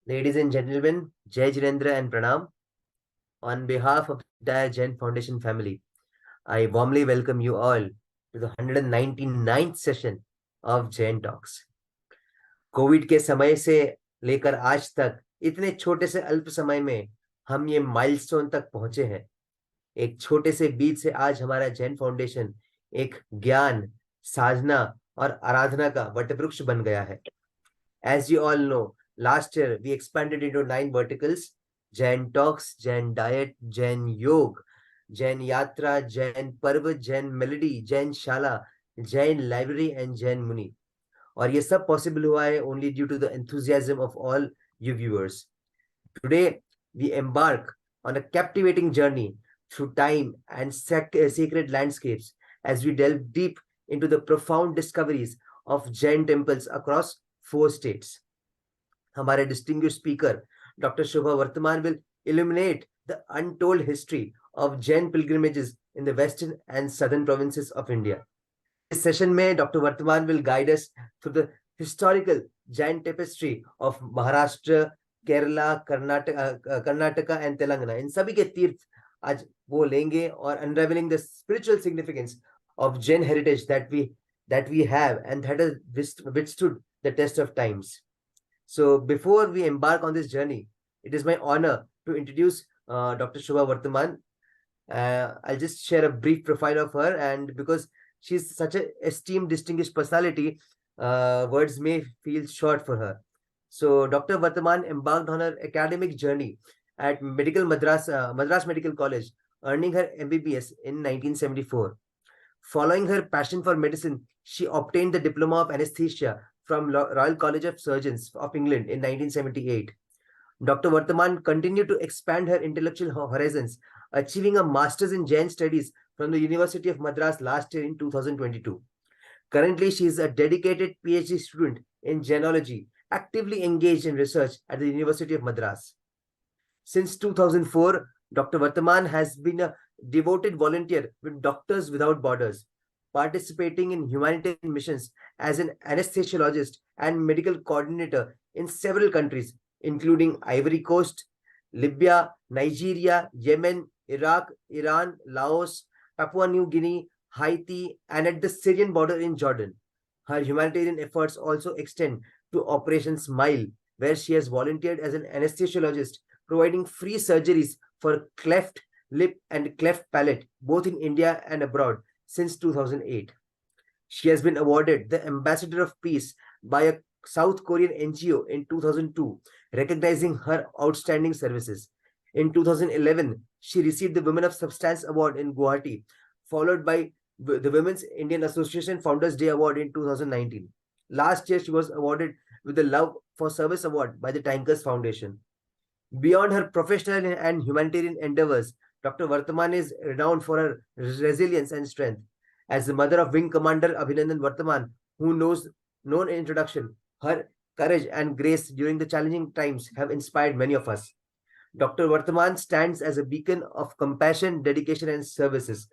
Ladies and gentlemen, Jai Jirendra and Pranam. On behalf of the entire Jain Foundation family, I warmly welcome you all to the 199th session of Jain Talks. Covid के समय से लेकर आज तक इतने छोटे से अल्प समय में हम ये माइलस्टोन तक पहुंचे हैं। एक छोटे से बीज से आज हमारा जैन फाउंडेशन एक ज्ञान, साधना और आराधना का वटवृक्ष बन गया है। As you all know, last year we expanded into 9 verticals: Jain Talks, Jain Diet, Jain Yog, Jain Yatra, Jain Parv, Jain Melody, Jain Shala, Jain Library and Jain Muni. और ये सब possible हुआ है only due to the enthusiasm of all you viewers. Today we embark on a captivating journey through time and sacred landscapes as we delve deep into the profound discoveries of Jain temples across 4 states. हमारे distinguished speaker Dr. Shobha Varthaman will illuminate the untold history of Jain pilgrimages in the western and southern provinces of India. इस session में doctor वर्तमान will guide us through the historical Jain tapestry of Maharashtra, Kerala, Karnataka and Telangana. इन सभी के तीर्थ आज वो लेंगे और unraveling the spiritual significance of Jain heritage that we have and that has withstood the test of times. So before we embark on this journey, it is my honor to introduce Dr. Shobha Varthaman. I'll just share a brief profile of her, and because she's such an esteemed, distinguished personality, words may feel short for her. So Dr. Varthaman embarked on her academic journey at Madras Medical College, earning her MBBS in 1974. Following her passion for medicine, she obtained the Diploma of Anesthesia from Royal College of Surgeons of England in 1978. Dr. Varthaman continued to expand her intellectual horizons, achieving a master's in Jain studies from the University of Madras last year in 2022. Currently, she is a dedicated PhD student in Jainology, actively engaged in research at the University of Madras. Since 2004, Dr. Varthaman has been a devoted volunteer with Doctors Without Borders, participating in humanitarian missions as an anesthesiologist and medical coordinator in several countries, including Ivory Coast, Libya, Nigeria, Yemen, Iraq, Iran, Laos, Papua New Guinea, Haiti, and at the Syrian border in Jordan. Her humanitarian efforts also extend to Operation Smile, where she has volunteered as an anesthesiologist, providing free surgeries for cleft lip and cleft palate, both in India and abroad, since 2008. She has been awarded the Ambassador of Peace by a South Korean NGO in 2002, recognizing her outstanding services. In 2011, she received the Women of Substance Award in Guwahati, followed by the Women's Indian Association Founders Day Award in 2019. Last year, she was awarded with the Love for Service Award by the Tankers Foundation. Beyond her professional and humanitarian endeavors, Dr. Varthaman is renowned for her resilience and strength. As the mother of Wing Commander Abhinandan Varthaman, who knows no introduction, her courage and grace during the challenging times have inspired many of us. Dr. Varthaman stands as a beacon of compassion, dedication, and services.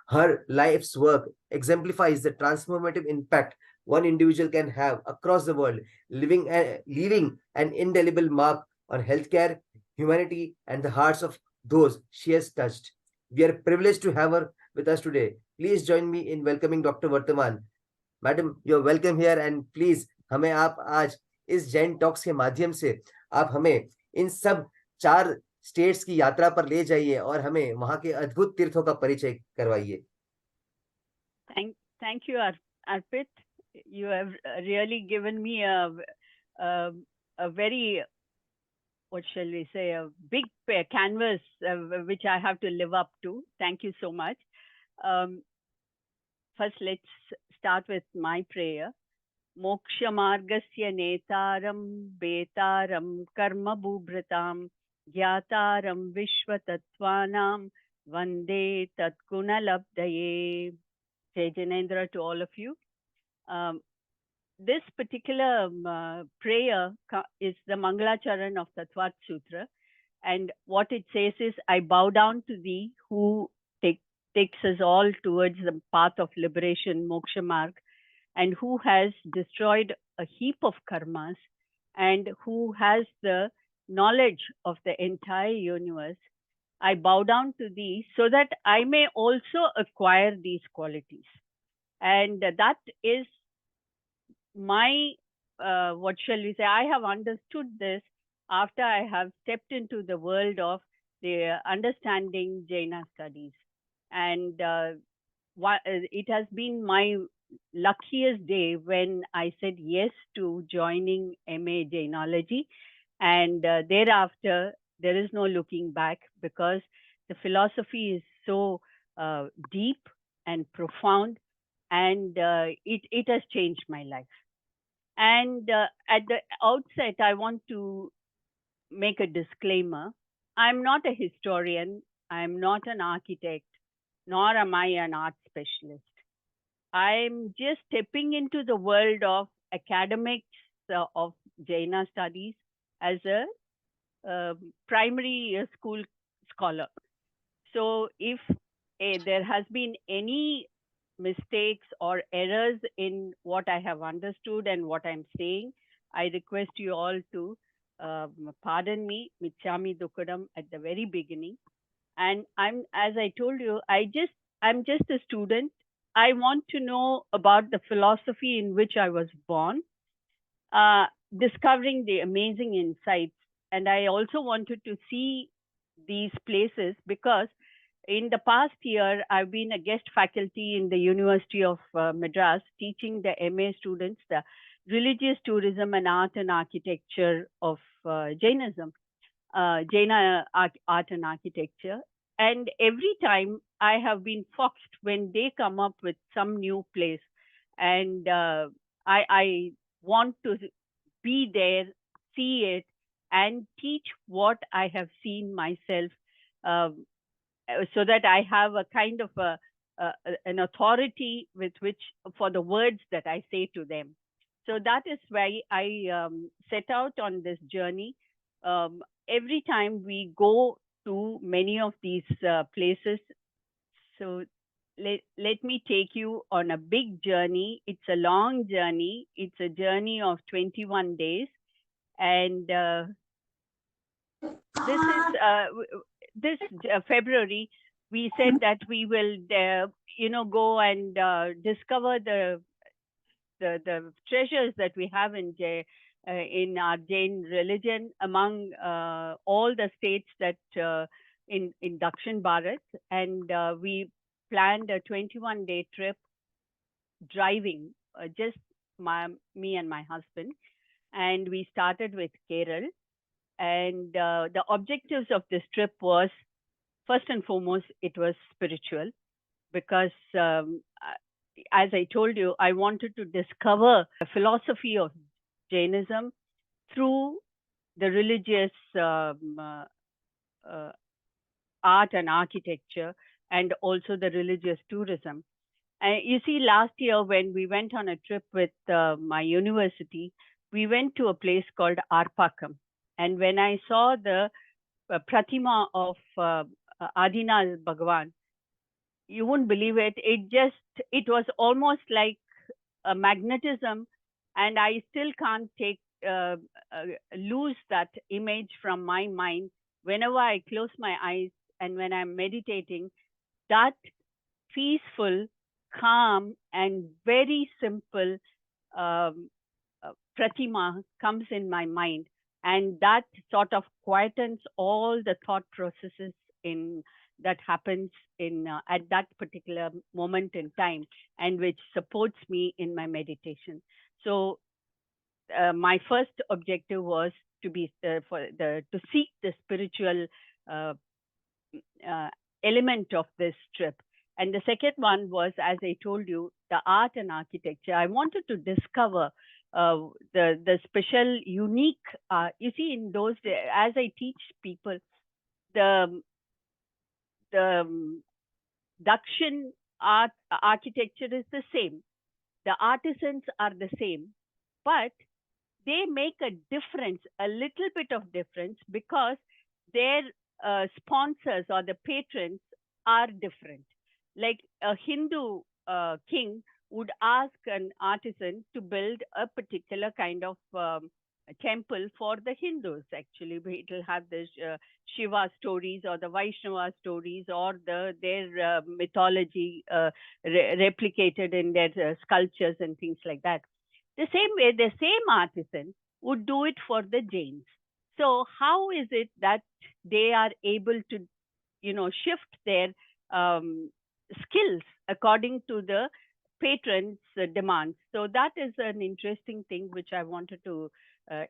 Her life's work exemplifies the transformative impact one individual can have across the world, leaving an indelible mark on healthcare, humanity, and the hearts of those she has touched. We are privileged to have her with us today. Please join me in welcoming Dr. Varthaman. Madam, you're welcome here, and please हमें आप आज इस Jain talks के माध्यम से आप हमें इन सब 4 स्टेट्स की यात्रा पर ले जाइए और हमें वहां के अद्भुत तीर्थों का परिचय करवाइए। Thank you, Arpit. You have really given me a very, what shall we say, a big canvas which I have to live up to. Thank you so much. First, let's start with my prayer. Moksha margasya netaram betaram karma bhubratam gyataram vishwatattvanam vande tatgunalabdaye. Jai Jinendra to all of you. This particular prayer is the Mangalacharan of Tattvat Sutra. And what it says is, I bow down to thee who takes us all towards the path of liberation, Moksha Marg, and who has destroyed a heap of karmas and who has the knowledge of the entire universe, I bow down to thee so that I may also acquire these qualities. And that is my, what shall we say, I have understood this after I have stepped into the world of the understanding Jaina studies. And it has been my luckiest day when I said yes to joining MA Jainology. And thereafter, there is no looking back because the philosophy is so deep and profound, and it has changed my life. And at the outset, I want to make a disclaimer. I'm not a historian, I'm not an architect, nor am I an art specialist. I'm just stepping into the world of academics of Jaina studies as a primary school scholar. So if there has been any mistakes or errors in what I have understood and what I'm saying, I request you all to pardon me, Michami Dukadam, at the very beginning. And as I told you, I'm just a student. I want to know about the philosophy in which I was born, uh, discovering the amazing insights. And I also wanted to see these places because in the past year, I've been a guest faculty in the University of Madras teaching the MA students the religious tourism and art and architecture of Jainism, Jaina art and architecture. And every time I have been foxed when they come up with some new place. And I want to be there, see it, and teach what I have seen myself, um, so that I have a kind of an authority with which for the words that I say to them. So that is why I set out on this journey. Um, every time we go to many of these places, so let me take you on a big journey. It's a long journey. It's a journey of 21 days. And this is this February, we said that we will, go and discover the treasures that we have in our Jain religion among all the states that in Dakshin Bharat, and we planned a 21-day trip driving, just me and my husband, and we started with Kerala. And the objectives of this trip was, first and foremost, it was spiritual because, as I told you, I wanted to discover the philosophy of Jainism through the religious uh, art and architecture, and also the religious tourism. You see, last year when we went on a trip with my university, we went to a place called Arpakam. And when I saw the Pratima of Adina Bhagavan, you wouldn't believe it. It was almost like a magnetism, and I still can't lose that image from my mind. Whenever I close my eyes and when I'm meditating, that peaceful, calm, and very simple um, pratima comes in my mind, and that sort of quietens all the thought processes in that happens in at that particular moment in time, and which supports me in my meditation. So my first objective was to seek the spiritual uh, uh, element of this trip. And the second one was, as I told you, the art and architecture. I wanted to discover the special, unique. You see, in those days, as I teach people, the the Dakshin art architecture is the same. The artisans are the same, but they make a difference, a little bit of difference, because their sponsors or the patrons are different. Like a Hindu king would ask an artisan to build a particular kind of temple for the Hindus. Actually, it will have the Shiva stories or the Vaishnava stories or their mythology replicated in their sculptures and things like that. The same way, the same artisan would do it for the Jains. So how is it that they are able to, shift their um, skills according to the patrons' demands? So that is an interesting thing which I wanted to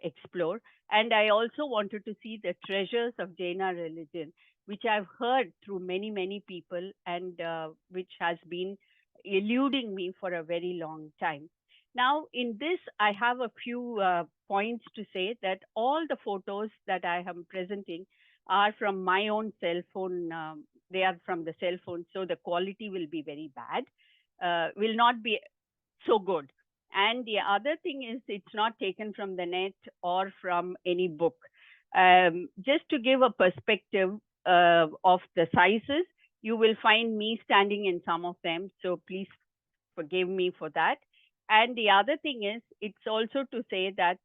explore. And I also wanted to see the treasures of Jaina religion, which I've heard through many, many people, and which has been eluding me for a very long time. Now, in this, I have a few points to say that all the photos that I am presenting are from my own cell phone. They are from the cell phone, so the quality will be very bad, will not be so good. And the other thing is, it's not taken from the net or from any book. Just to give a perspective of the sizes, you will find me standing in some of them. So please forgive me for that. And the other thing is, it's also to say that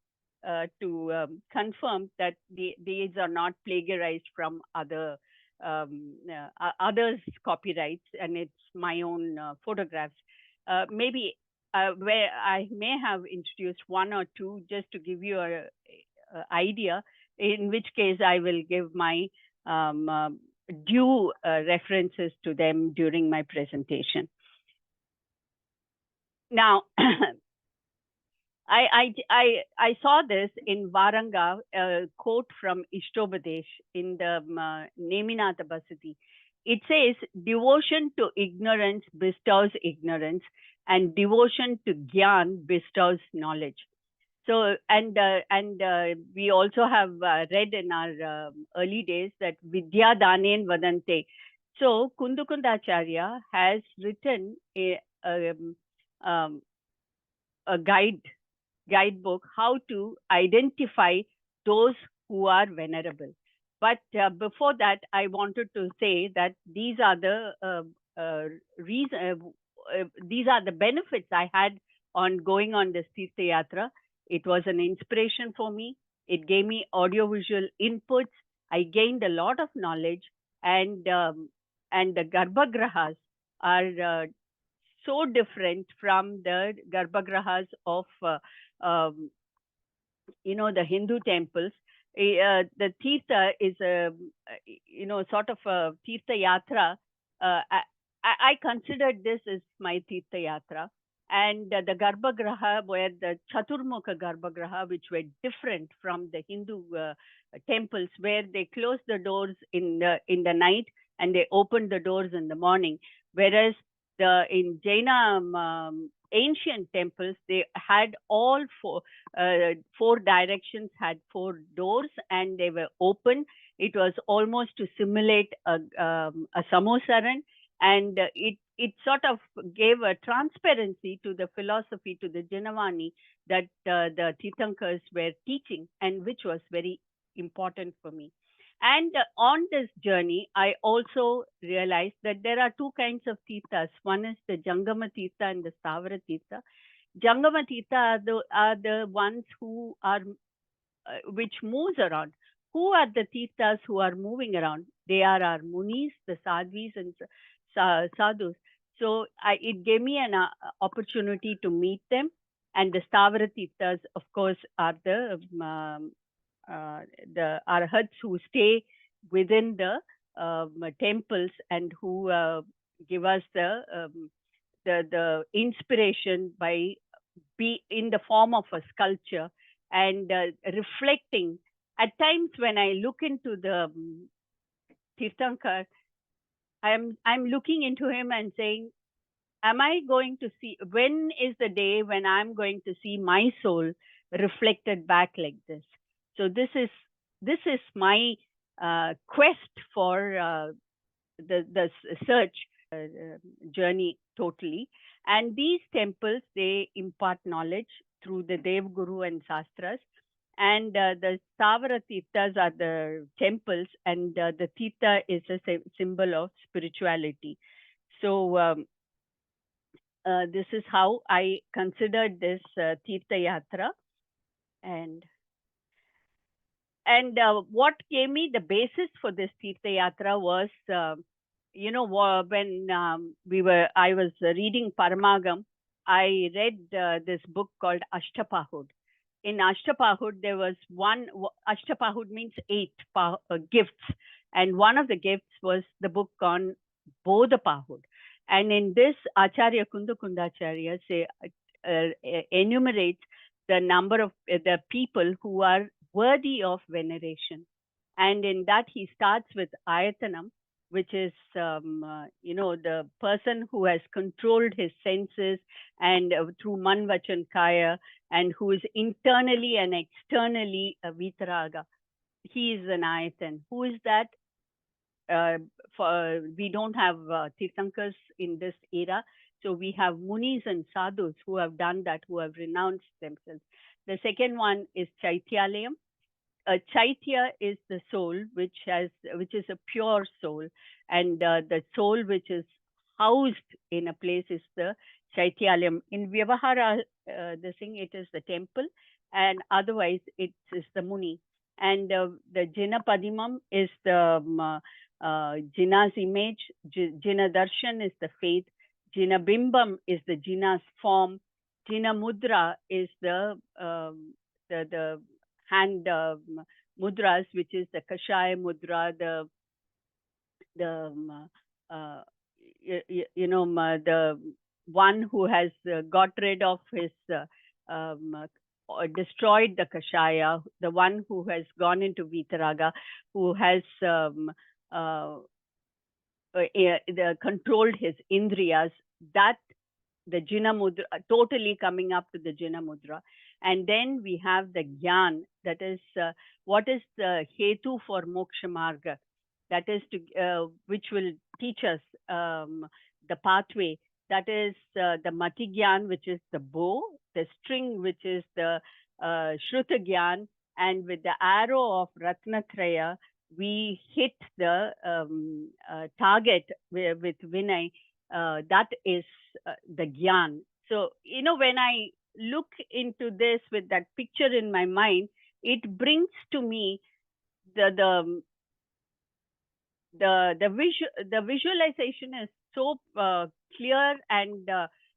to confirm that these are not plagiarized from others' copyrights, and it's my own photographs. Maybe where I may have introduced one or two just to give you a idea. In which case, I will give my um, uh, due references to them during my presentation. Now, I saw this in Varanga, a quote from Ishtobadesh in the Neminatha Basati. It says, devotion to ignorance bestows ignorance, and devotion to Gyan bestows knowledge. So, and we also have read in our early days that Vidya Danen Vadante. So, Kundukundacharya has written um, a guidebook how to identify those who are venerable. But before that, I wanted to say that these are the these are the benefits I had on going on this Tirtha Yatra. It was an inspiration for me. It gave me audiovisual inputs. I gained a lot of knowledge, and the garbhagrahas are so different from the garbhagrahas of um, the Hindu temples. The Tirtha is a sort of a Tirtha Yatra. I considered this as my Tirtha Yatra. And the Garbhagraha were the Chaturmukha Garbhagraha, which were different from the Hindu temples, where they closed the doors in the night and they opened the doors in the morning. Whereas in Jaina ancient temples, they had all four directions had four doors, and they were open. It was almost to simulate a samosaran, and it sort of gave a transparency to the philosophy, to the Janavani that the Tirthankars were teaching, and which was very important for me. And on this journey, I also realized that there are two kinds of tirthas. One is the Jangama Tirtha and the Stavara Tirtha. Jangama Tirtha are the ones who are which moves around. Who are the tirthas who are moving around? They are our munis, the sadhvis, and sadhus. So it gave me an opportunity to meet them. And the Stavara Tirthas, of course, are the arhats who stay within the temples and who give us the inspiration by be in the form of a sculpture and reflecting. At times, when I look into the Tirthankar, I'm looking into him and saying, am I going to see, when is the day when I'm going to see my soul reflected back like this? So this is my quest for the search journey totally. And these temples, they impart knowledge through the Dev Guru and Sastras. And the Stavara Tirthas are the temples, and the Tirtha is a symbol of spirituality. So this is how I considered this Tirtha Yatra. And And what gave me the basis for this Tirtha Yatra was, when I was reading Paramagam, I read this book called Ashtapahud. In Ashtapahud, there was Ashtapahud means 8 gifts. And one of the gifts was the book on Bodhapahud. And in this, Acharya Kundakundacharya enumerates the number of the people who are worthy of veneration. And in that, he starts with Ayatanam, which is, the person who has controlled his senses and through Manvachan Kaya, and who is internally and externally a Vitaraga. He is an Ayatan. Who is that? We don't have Tirthankars in this era. So we have Munis and Sadhus who have done that, who have renounced themselves. The second one is Chaityalayam. Chaitya is the soul, which is a pure soul, and the soul which is housed in a place is the Chaityalayam. In Vyavahara, the thing, it is the temple, and otherwise it is the Muni. And the Jina Padimam is the Jina's image. Jina Darshan is the faith. Jina Bimbam is the Jina's form. Jina Mudra is the hand mudras, which is the Kashaya Mudra, the one who has got rid of his destroyed the Kashaya, the one who has gone into Vitaraga, who has controlled his Indriyas, that the Jina Mudra, totally coming up to the Jina Mudra. And then we have the Gyan, that is what is the Hetu for Moksha Marga, that is which will teach us the pathway. That is the Mati Gyan, which is the bow, the string, which is the Shruta Gyan, and with the arrow of Ratnatraya, we hit the target with Vinay. That is the Gyan. So, when I look into this with that picture in my mind, it brings to me the visualization is so clear and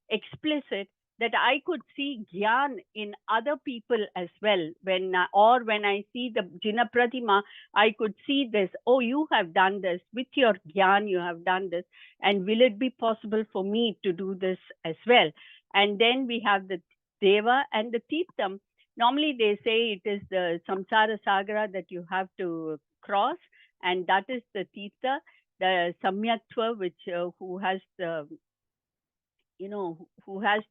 explicit that I could see Gyan in other people as well. When I see the Jina Pratima, I could see this. Oh, you have done this with your Gyan. You have done this, and will it be possible for me to do this as well? And then we have the Deva and the Tirtham. Normally, they say it is the Samsara Sagara that you have to cross, and that is the Tirtha, the Samyaktva, which who has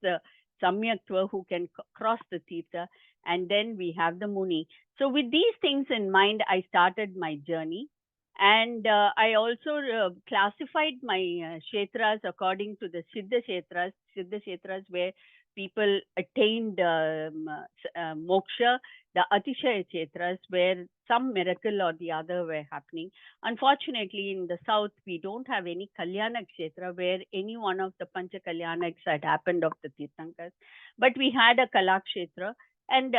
the Samyaktva, who can cross the Tirtha, and then we have the Muni. So with these things in mind, I started my journey, and I also classified my Kshetras according to the Siddha Kshetras where people attained moksha, the Atishaya Kshetras where some miracle or the other were happening. Unfortunately, in the south, we don't have any Kalyana Kshetra where any one of the Pancha Kalyanaks had happened of the Tirthankars. But we had a Kala Kshetra, and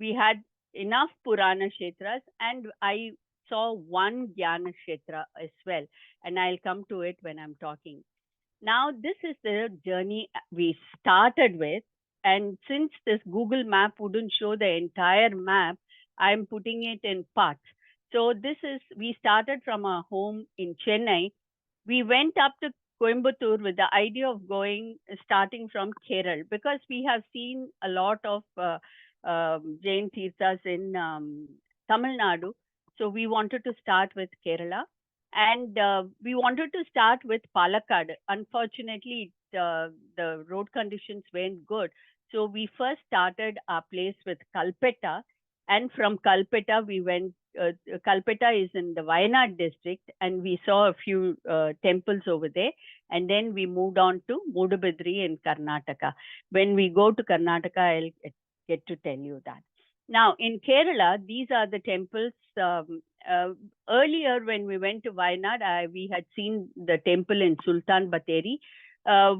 we had enough Purana Kshetras, and I saw one Jnana Kshetra as well. And I'll come to it when I'm talking. Now, this is the journey we started with. And since this Google map wouldn't show the entire map, I'm putting it in parts. So we started from our home in Chennai. We went up to Coimbatore with the idea of starting from Kerala, because we have seen a lot of Jain Tirthas in Tamil Nadu. So we wanted to start with Kerala. And we wanted to start with Palakkad. Unfortunately, the road conditions weren't good. So we first started our place with Kalpetta. And from Kalpetta, we went, Kalpetta is in the Wayanad district, and we saw a few temples over there. And then we moved on to Mudabidri in Karnataka. When we go to Karnataka, I'll get to tell you that. Now, in Kerala, these are the temples. Earlier, when we went to Wayanad, we had seen the temple in Sultan Bateri,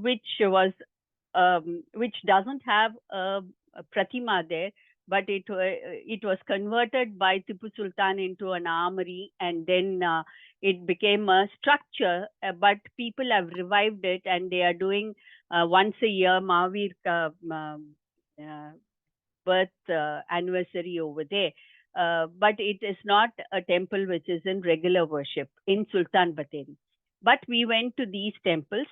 which doesn't have a pratima there, but it was converted by Tipu Sultan into an armory, and then it became a structure. But people have revived it, and they are doing once a year Mahavir birth anniversary over there. But it is not a temple which is in regular worship in Sultan Bateri. But we went to these temples,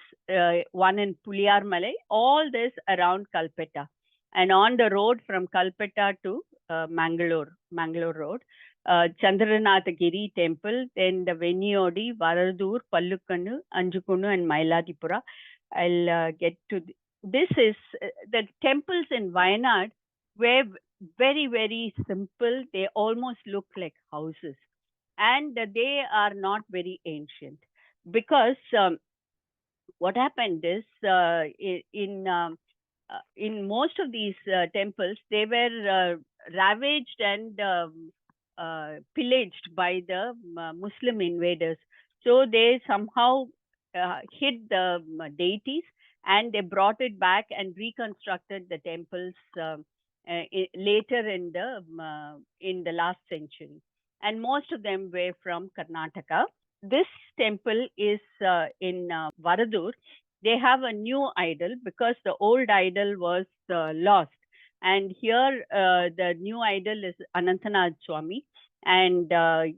one in Puliyar Malai, all this around Kalpetta. And on the road from Kalpetta to Mangalore Road, Chandranathagiri temple, then the Veniyodi, Varadur, Pallukkannu, Anjukunu, and Mailadipura. I'll get to this. Is the temples in Wayanad were very, very simple. They almost look like houses, and they are not very ancient, because what happened is in most of these temples, they were ravaged and pillaged by the Muslim invaders. So they somehow hid the deities, and they brought it back and reconstructed the temples later in the last century. And most of them were from Karnataka. This temple is in Varadur. They have a new idol because the old idol was lost. And here the new idol is Anantanath Swami. And there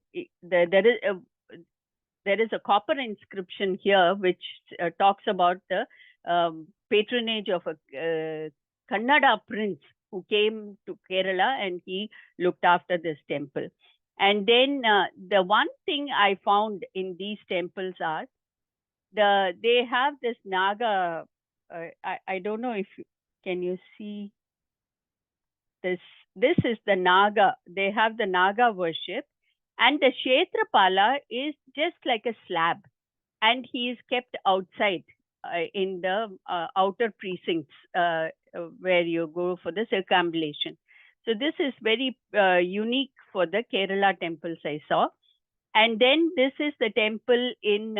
is a copper inscription here which talks about the patronage of a Kannada prince who came to Kerala, and he looked after this temple. And then the one thing I found in these temples are they have this Naga. I don't know if can you see this. This is the Naga. They have the Naga worship, and the Kshetrapala is just like a slab, and he is kept outside in the outer precincts where you go for the circumambulation. So this is very unique for the Kerala temples I saw. And then this is the temple in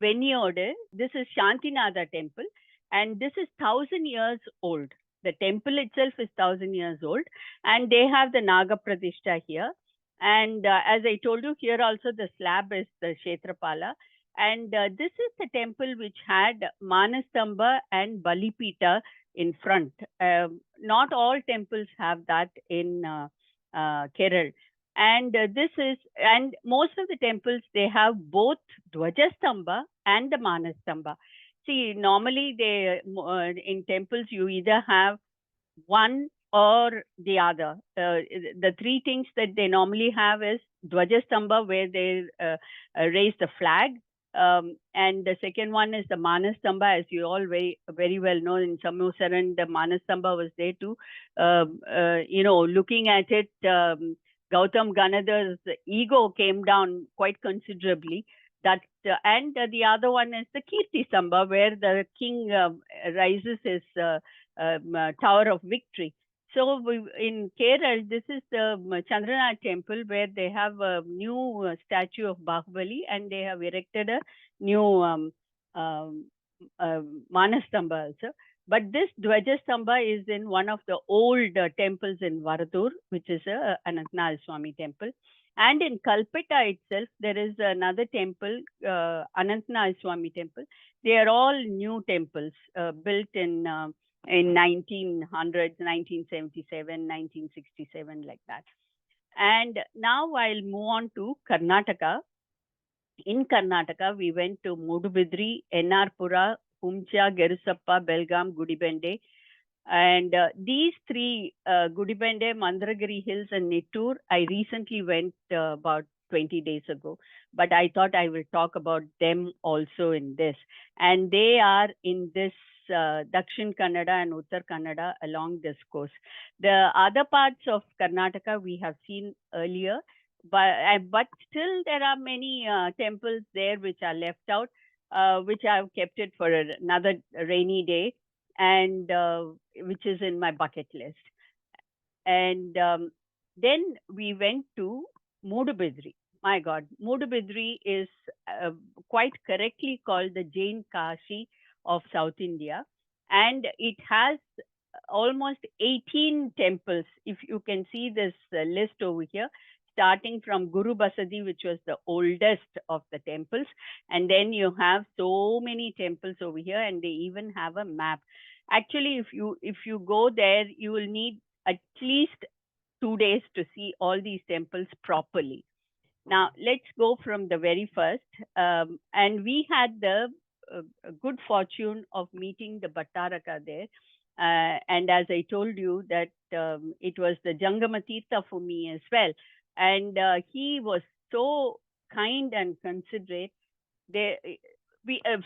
Veniyode. This is Shantinatha temple, and this is 1,000 years old. The temple itself is 1,000 years old, and they have the Naga Pradishta here. And as I told you, here also the slab is the Kshetrapala. And this is the temple which had Manastamba and Balipita in front. Not all temples have that in Kerala. And and most of the temples, they have both Dwajastamba and the Manastamba. See, normally in temples, you either have one or the other. The three things that they normally have is Dwajastamba, where they raise the flag. And the second one is the Manastamba, as you all very, very well know. In Samosaran, the Manastamba was there too. Looking at it, Gautam Ganadhar's ego came down quite considerably. That and the other one is the Kirti Samba, where the king rises his Tower of Victory. So in Kerala, this is the Chandranath temple, where they have a new statue of Bahubali, and they have erected a new Manastamba also. But this Dwajastamba is in one of the old temples in Varadur, which is a Anantanath Swami temple. And in Kalpetta itself, there is another temple, Anantanath Swami temple. They are all new temples built in 1900s, 1977, 1967, like that. And now I'll move on to Karnataka. In Karnataka, we went to Mudubidri, Ennarpura, Humcha, Gerusappa, Belgaum, Gudibende. And these three, Gudibende, Mandragiri Hills, and Nittur, I recently went about 20 days ago. But I thought I will talk about them also in this. And they are in this Dakshin Kannada and Uttar Kannada along this coast. The other parts of Karnataka we have seen earlier, but still there are many temples there which are left out, which I've kept it for another rainy day, and which is in my bucket list. And then we went to Mudubidri. My God, Mudubidri is quite correctly called the Jain Kashi of South India, and it has almost 18 temples. If you can see this list over here, starting from Guru Basadi, which was the oldest of the temples, and then you have so many temples over here, and they even have a map. Actually, if you go there, you will need at least 2 days to see all these temples properly. Now, let's go from the very first. And we had the good fortune of meeting the Bhattaraka there. And as I told you, that it was the Jangama Tirtha for me as well. And he was so kind and considerate. They,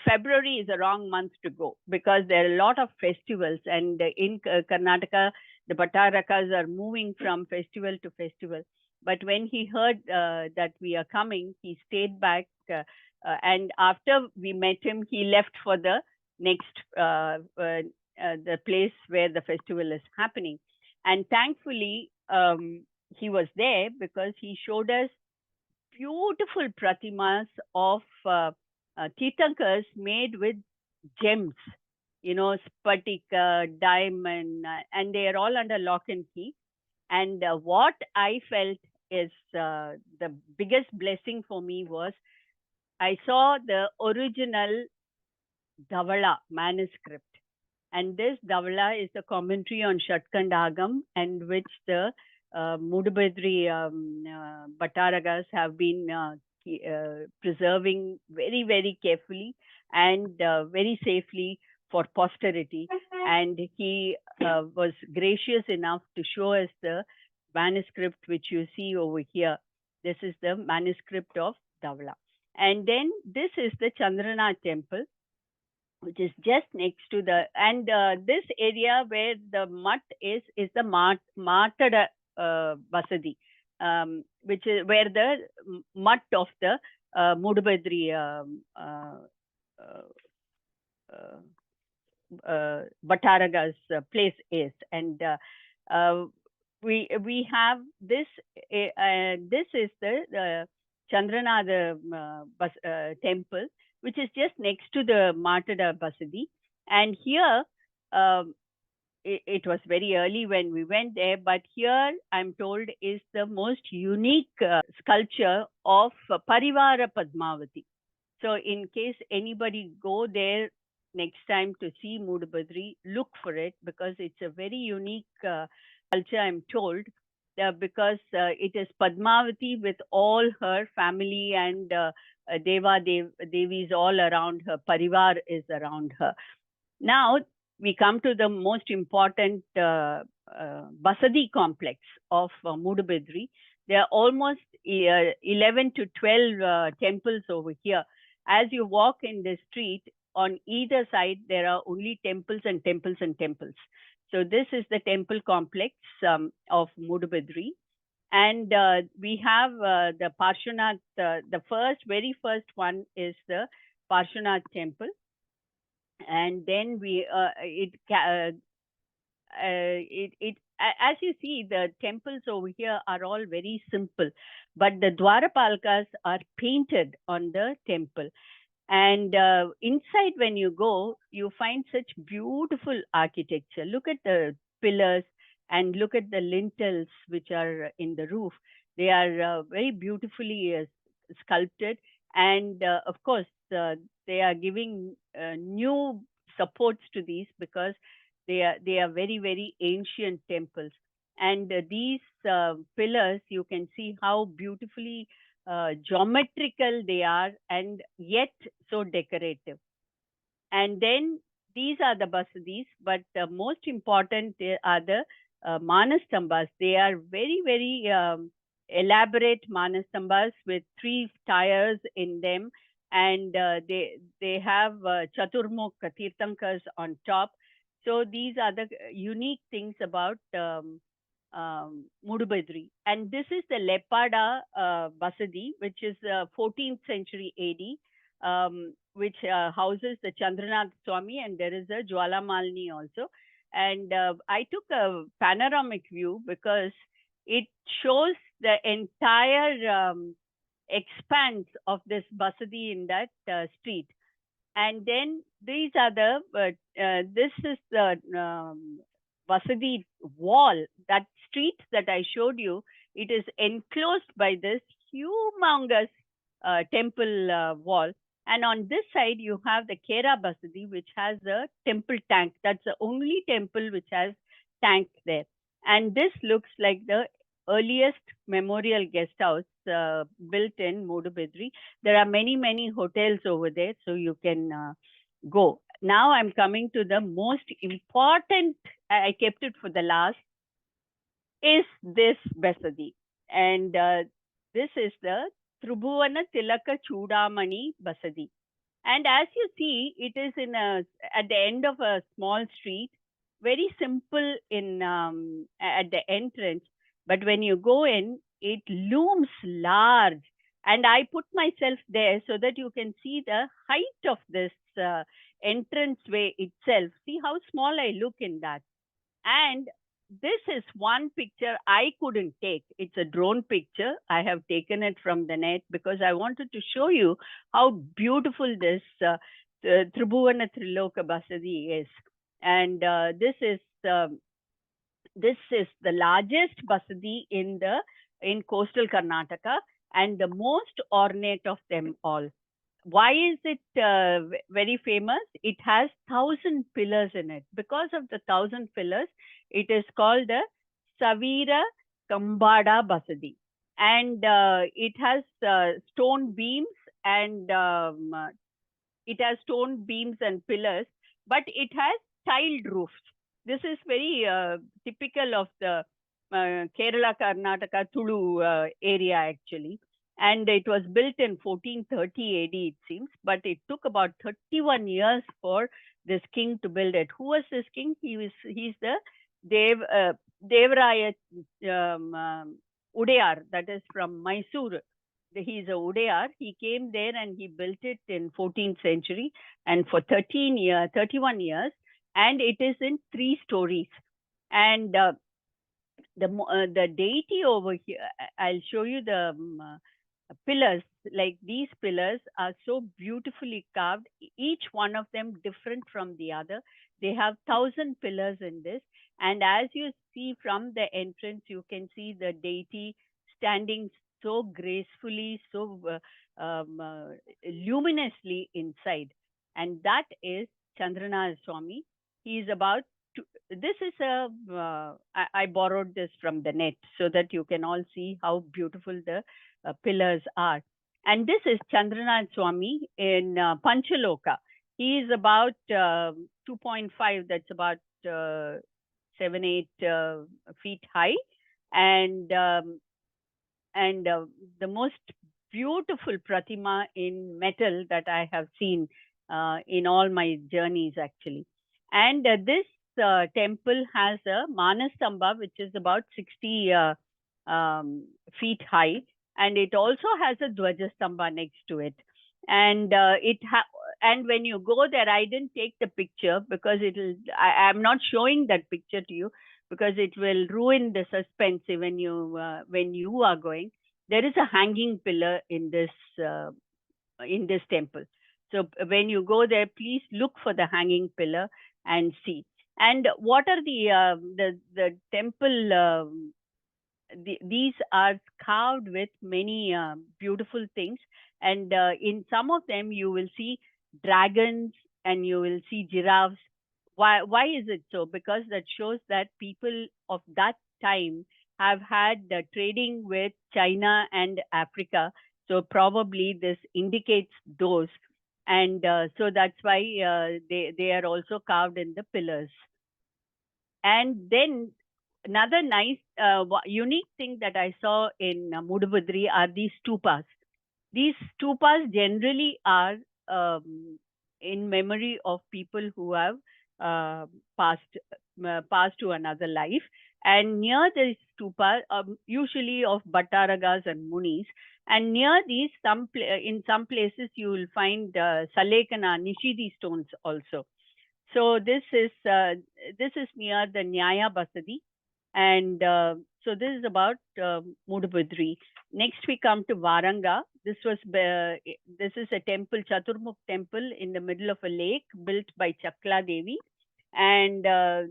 February is a wrong month to go because there are a lot of festivals. And in Karnataka, the Bhattarakas are moving from festival to festival. But when he heard that we are coming, he stayed back. And after we met him, he left for the next, the place where the festival is happening. And thankfully, he was there because he showed us beautiful pratimas of Tirthankars made with gems, spatika, diamond, and they are all under lock and key. And what I felt is the biggest blessing for me was I saw the original Dhavala manuscript. And this Dhavala is the commentary on Shatkandagam, and which the Mudabadri Bhattaragas have been preserving very, very carefully and very safely for posterity. And he was gracious enough to show us the manuscript which you see over here. This is the manuscript of Dhavala. And then this is the Chandranath temple, which is just next to the, and this area where the mutt is the Martada Basadi, which is where the mutt of the Mudabadri Bhattaraga's place is. And we have this, this is the Chandranath temple, which is just next to the Martada Basadi. And here, it was very early when we went there, but here I'm told is the most unique sculpture of Parivara Padmavati. So in case anybody go there next time to see Mudabadri, look for it because it's a very unique sculpture, I'm told, because it is Padmavati with all her family and Devis all around her. Parivar is around her. Now, we come to the most important Basadi complex of Mudabadri. There are almost 11 to 12 temples over here. As you walk in the street, on either side, there are only temples and temples and temples. So this is the temple complex of Mudabadri. And we have the Parshvanath, the very first one is the Parshvanath temple. And then as you see, the temples over here are all very simple, but the Dwarapalkas are painted on the temple. And inside, when you go, you find such beautiful architecture. Look at the pillars and look at the lintels which are in the roof. They are very beautifully sculpted. And of course, they are giving new supports to these because they are very, very ancient temples. And these pillars, you can see how beautifully geometrical they are and yet so decorative. And then these are the basadis, but most important are the manastambas. They are very, very elaborate manastambas with 3 tires in them, and they have Chaturmukh Tirthankars on top. So these are the unique things about Mudabadri. And this is the Lepada Basadi, which is 14th century AD, which houses the Chandranath Swami, and there is a Jwala Malini also. And I took a panoramic view because it shows the entire expanse of this Basadi in that street. And then these are the, this is the Vasadi wall, that street that I showed you, it is enclosed by this humongous temple wall. And on this side, you have the Kera Basadi, which has a temple tank. That's the only temple which has tank there. And this looks like the earliest memorial guest house built in Modubedri. There are many, many hotels over there, so you can go. Now I'm coming to the most important, I kept it for the last, is this Basadi. And this is the Tribhuvana Tilaka Chudamani Basadi. And as you see, it is at the end of a small street, very simple at the entrance. But when you go in, it looms large. And I put myself there so that you can see the height of this entranceway itself. See how small I look in that. And this is one picture I couldn't take. It's a drone picture. I have taken it from the net because I wanted to show you how beautiful this Tribhuvana Triloka Basadi is. And this is the largest basadi in coastal Karnataka and the most ornate of them all. Why is it very famous? It has 1,000 pillars in it. Because of the 1,000 pillars, it is called the Savira Kambada Basadi. And it has stone beams and pillars, but it has tiled roofs. This is very typical of the Kerala, Karnataka, Tulu area actually. And it was built in 1430 AD, it seems, but it took about 31 years for this king to build it. Who was this king? He's the Devraya Udayar, that is from Mysore. He's a Udayar. He came there and he built it in 14th century and for 31 years, and it is in 3 stories. And the deity over here, I'll show you the pillars. Like these pillars are so beautifully carved, each one of them different from the other. They have 1,000 pillars in this, and as you see from the entrance, you can see the deity standing so gracefully, so luminously inside, and that is Chandranath Swami. He is about to, this is I borrowed this from the net so that you can all see how beautiful the pillars are. And this is Chandranath Swami in Panchaloka. He is about 2.5, that's about 7-8 feet high, and the most beautiful pratima in metal that I have seen in all my journeys actually. And this temple has a Manastamba, which is about 60 feet high, and it also has a Dwajastamba next to it. And and when you go there, I didn't take the picture because I'm not showing that picture to you because it will ruin the suspense when you are going. There is a hanging pillar in this temple. So when you go there, please look for the hanging pillar and see. And what are the temple? These are carved with many beautiful things, and in some of them you will see dragons and you will see giraffes. Why is it so? Because that shows that people of that time have had trading with China and Africa, so probably this indicates those, and so that's why they are also carved in the pillars. And then another nice, unique thing that I saw in Mudabudri are these stupas. These stupas generally are in memory of people who have passed to another life. And near the stupa, usually of Bhattaragas and Munis, and near these, in some places you will find Salekana, Nishidi stones also. So this is near the Nyaya Basadi, and so this is about Mudabudri. Next we come to Varanga. This is a temple, Chaturmukh temple in the middle of a lake built by Chakla Devi, And the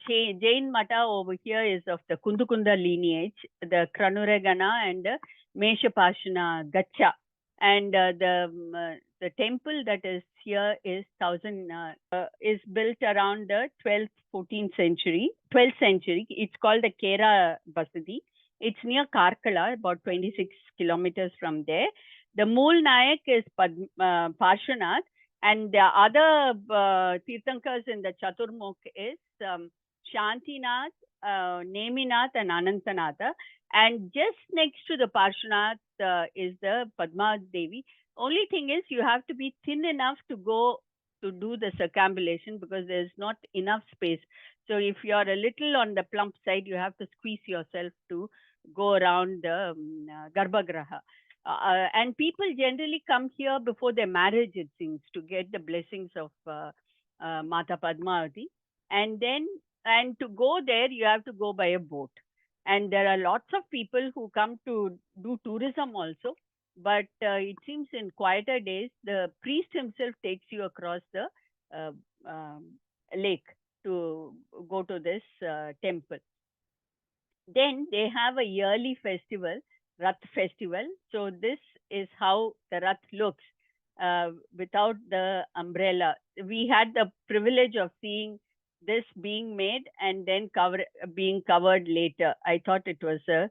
Jain Mata over here is of the Kundukunda lineage, the Kranuregana and the Meshapashana Gacha. And the temple that is here is is built around the 12th, 14th century, 12th century. It's called the Kera Basadi. It's near Karkala, about 26 kilometers from there. The Mool Nayak is Parshvanath, and the other Tirthankars in the Chaturmukh is Shantinath, Neminath, and Anantanatha. And just next to the Parshvanath is the Padma Devi. Only thing is, you have to be thin enough to go to do the circumambulation because there's not enough space. So if you're a little on the plump side, you have to squeeze yourself to go around the Garbhagraha. And people generally come here before their marriage, it seems, to get the blessings of Mata Padmavati. And then, and to go there, you have to go by a boat. And there are lots of people who come to do tourism also. But it seems in quieter days, the priest himself takes you across the uh, um, lake to go to this temple. Then they have a yearly festival, Rath festival. So this is how the Rath looks without the umbrella. We had the privilege of seeing this being made and then being covered later. I thought it was a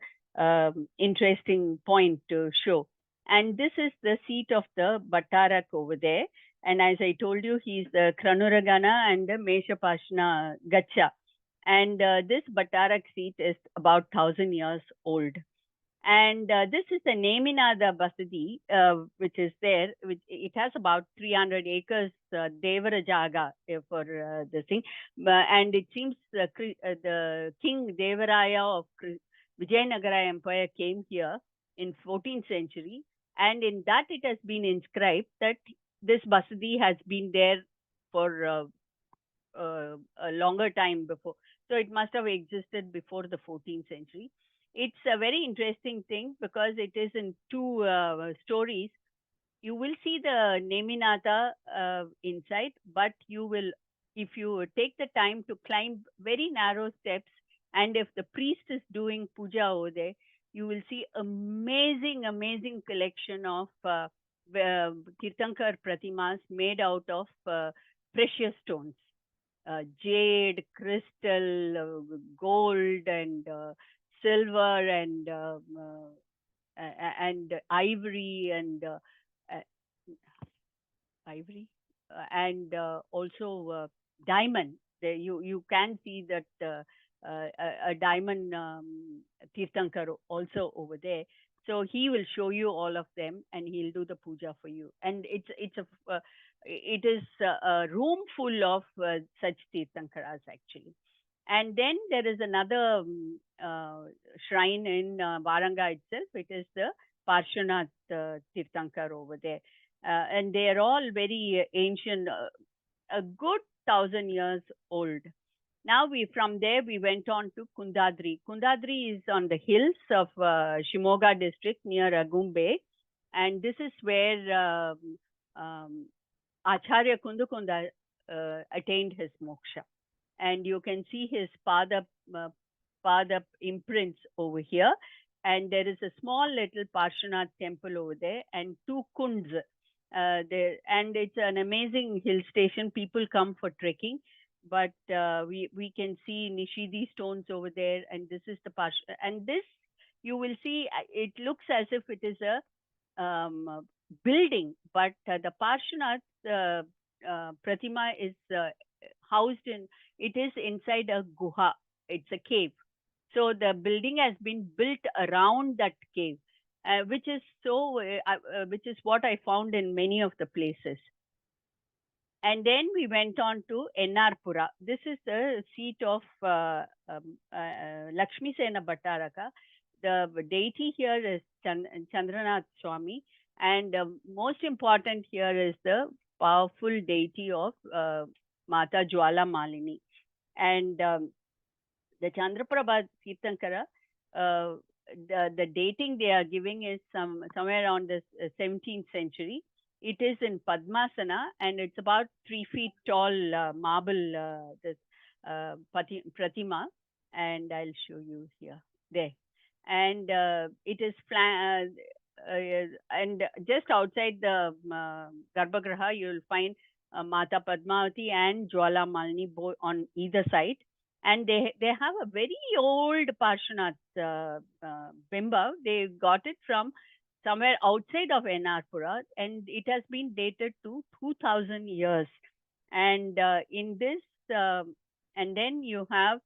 interesting point to show. And this is the seat of the Bhattarak over there. And as I told you, he's the Kranuragana and the Meshapashna Gacha. And this Bhattarak seat is about 1,000 years old. And this is the Neminada Basadi, which is there. It has about 300 acres, Devara Jaga for this thing. And it seems the King Devaraya of Vijayanagara Empire came here in 14th century. And in that it has been inscribed that this Basadi has been there for a longer time before. So it must have existed before the 14th century. It's a very interesting thing because it is in two stories. You will see the Neminatha inside, but you will, if you take the time to climb very narrow steps, and if the priest is doing puja over there, you will see amazing, amazing collection of Kirtankar pratimas made out of precious stones. Jade, crystal, gold, and silver, and ivory, and ivory, and also diamond. You can see that a diamond Tirthankar also over there. So he will show you all of them, and he'll do the puja for you. And it is a room full of such Tirthankaras actually. And then there is another shrine in Varanga itself. It is the Parshvanath Tirthankar over there. And they are all very ancient, a good 1,000 years old. Now from there we went on to Kundadri. Kundadri is on the hills of Shimoga district near Agumbe, and this is where Acharya Kundukunda attained his moksha. And you can see his pada imprints over here. And there is a small little Parshvanath temple over there, and two kunds there. And it's an amazing hill station. People come for trekking, but we can see Nishidi stones over there. And this is the and this you will see. It looks as if it is a building, but the Parshvanath Pratima is housed in. It is inside a guha. It's a cave. So the building has been built around that cave, which is which is what I found in many of the places. And then we went on to Ennarpura. This is the seat of Lakshmi Sena Bhattaraka. The deity here is Chandranath Swami. And most important here is the powerful deity of Mata Jwala Malini. And the Chandraprabha Tirthankara, the dating they are giving is somewhere around the 17th century. It is in Padmasana, and it's about 3 feet tall marble this pratima, and I'll show you here. There, and it is and just outside the Garbhagriha, you'll find Mata Padmavati and Jwala Malini on either side, and they have a very old Parshanath bimba. They got it from somewhere outside of Enarpura, and it has been dated to 2000 years. And in this, and then you have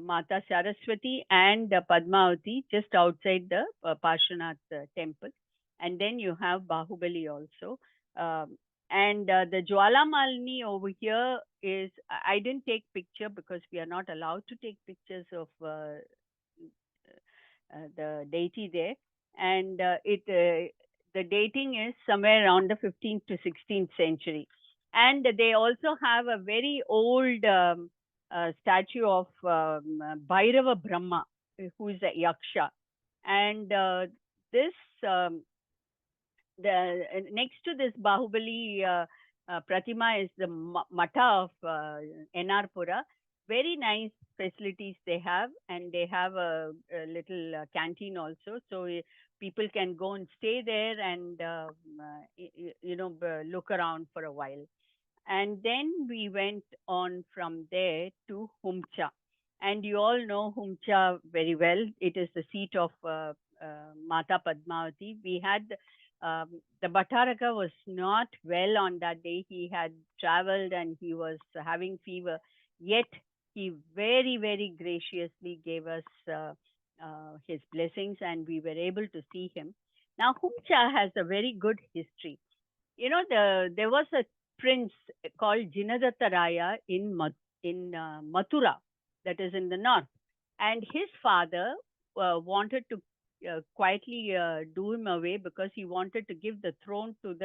Mata Saraswati and Padmavati just outside the Parshanath temple. And then you have Bahubali also. And the Jwala Malini over here is, I didn't take picture because we are not allowed to take pictures of the deity there. And the dating is somewhere around the 15th to 16th century. And they also have a very old statue of Bhairava Brahma, who is a Yaksha. And this the next to this Bahubali Pratima is the Mata of Enarpura. Very nice facilities they have, and they have a little canteen also, so people can go and stay there and look around for a while. And then we went on from there to Humcha, and you all know Humcha very well. It is the seat of Mata Padmavati. We had the Bhattaraka was not well on that day. He had traveled and he was having fever. Yet he very, very graciously gave us his blessings, and we were able to see him. Now, Humcha has a very good history. There was a prince called Jinadatta in Mathura, that is in the north, and his father wanted to quietly do him away because he wanted to give the throne to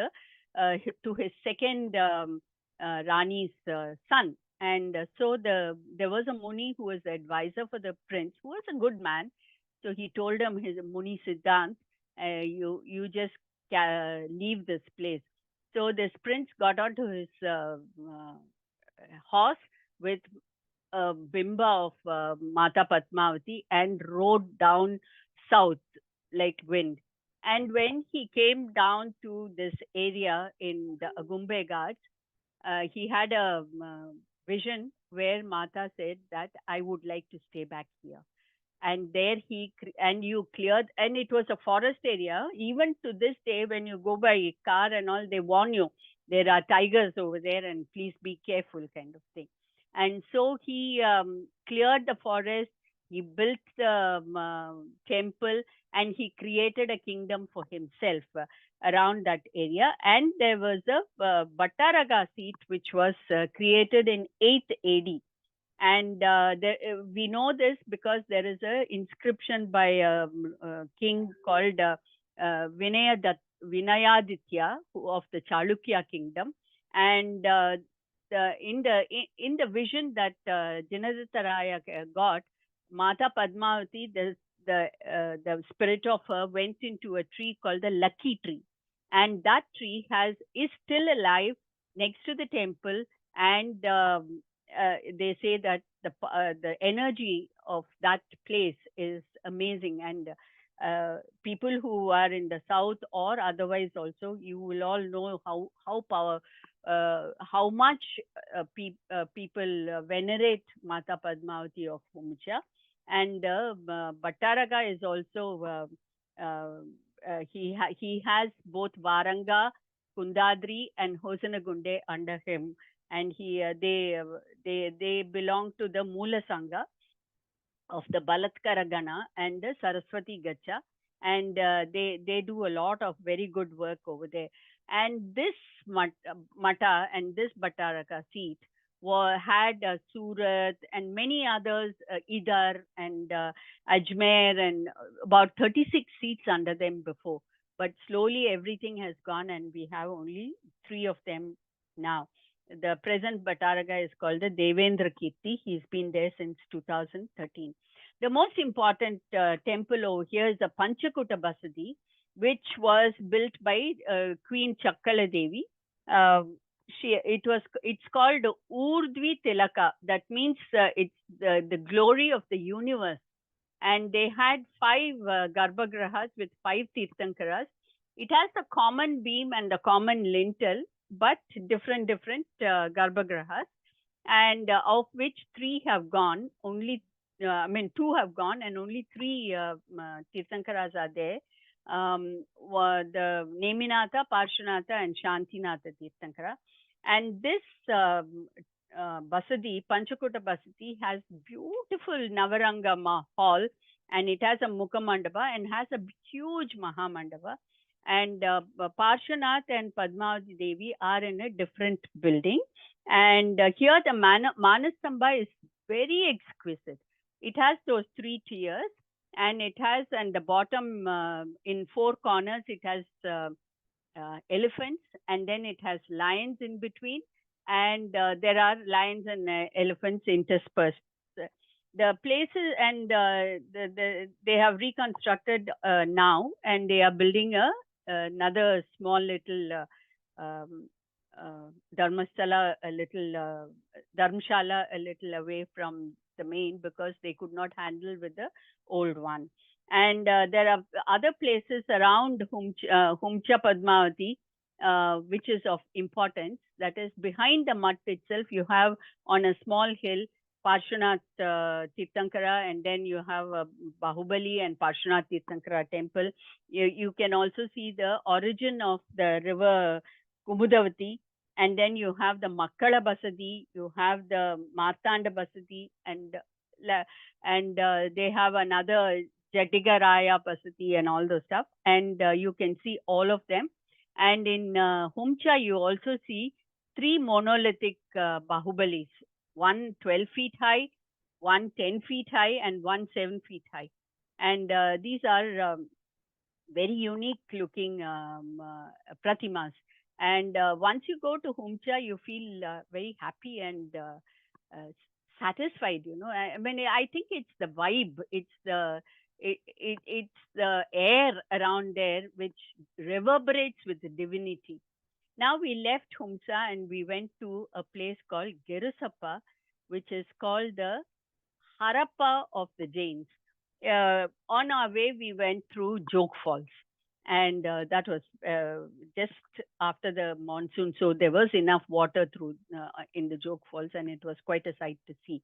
his second Rani's son. And so there was a Muni who was the advisor for the prince, who was a good man. So he told him, his Muni Siddhant, you just leave this place. So this prince got onto his horse with a bimba of Mata Padmavati and rode down south like wind. And when he came down to this area in the Agumbe Ghats, he had a vision where Mata said that I would like to stay back here. And there you cleared, and it was a forest area. Even to this day, when you go by car and all, they warn you there are tigers over there, and please be careful, kind of thing. And so he cleared the forest. He built the temple, and he created a kingdom for himself around that area. And there was a Bhattaraga seat which was created in 8th AD. And we know this because there is an inscription by a king called Vinayaditya of the Chalukya kingdom. And in the vision that Jinadatta Raya got, Mata Padmavati, the spirit of her, went into a tree called the Lucky Tree, and that tree is still alive next to the temple. And they say that the energy of that place is amazing. And people who are in the south or otherwise also, you will all know how much people venerate Mata Padmavati of Humcha. And Bhattaraga is also he has both Varanga, Kundadri, and Hosanagunde under him, and they belong to the Mula Sangha of the Balatkara Gana and the Saraswati Gacha, and they do a lot of very good work over there. And this Mata and this Bhattaraka seat had Surat and many others, Idar and Ajmer, and about 36 seats under them before. But slowly everything has gone, and we have only 3 of them now. The present Bhattaraga is called the Devendra Kirti. He's been there since 2013. The most important temple over here is the Panchakuta Basadi. which was built by Queen Chakkala Devi. It's called Urdhvi Tilaka. That means it's the glory of the universe. And they had five garbhagrahas with five tirthankaras. It has the common beam and the common lintel, but different garbhagrahas, and of which three have gone. Two have gone, and only three tirthankaras are there. The Neminatha, Parshanatha, and Shantinatha Tirthankara. And this Basadi, Panchakota Basadi, has beautiful Navaranga hall, and it has a Mukha Mandapa and has a huge Mahamandapa. And Parshanath and Padmavati Devi are in a different building. And here the Manastamba is very exquisite. It has those three tiers, and it has, and the bottom in four corners, it has elephants, and then it has lions in between, and there are lions and elephants interspersed. The places, and they have reconstructed now, and they are building another small little Dharmasala, a little Dharmshala, a little away from the main, because they could not handle with the old one. And there are other places around Humcha Padmavati, which is of importance. That is, behind the mutt itself, you have on a small hill Parshanath Tirthankara, and then you have Bahubali and Parshanath Tirthankara temple. You can also see the origin of the river Kumudavati, and then you have the Makkala Basadi, you have the Martanda Basadi, and they have another Jatigaraya Basadi and all those stuff. And you can see all of them. And in Humcha, you also see three monolithic Bahubalis, one 12 feet high, one 10 feet high, and one 7 feet high. And these are very unique looking pratimas. And once you go to Humcha, you feel very happy and satisfied. I think it's the vibe, it's the air around there which reverberates with the divinity. Now we left Humsa and we went to a place called Gerusappa, which is called the Harappa of the Jains. On our way, we went through Jog Falls, and that was just after the monsoon, so there was enough water through in the Jog Falls, and it was quite a sight to see.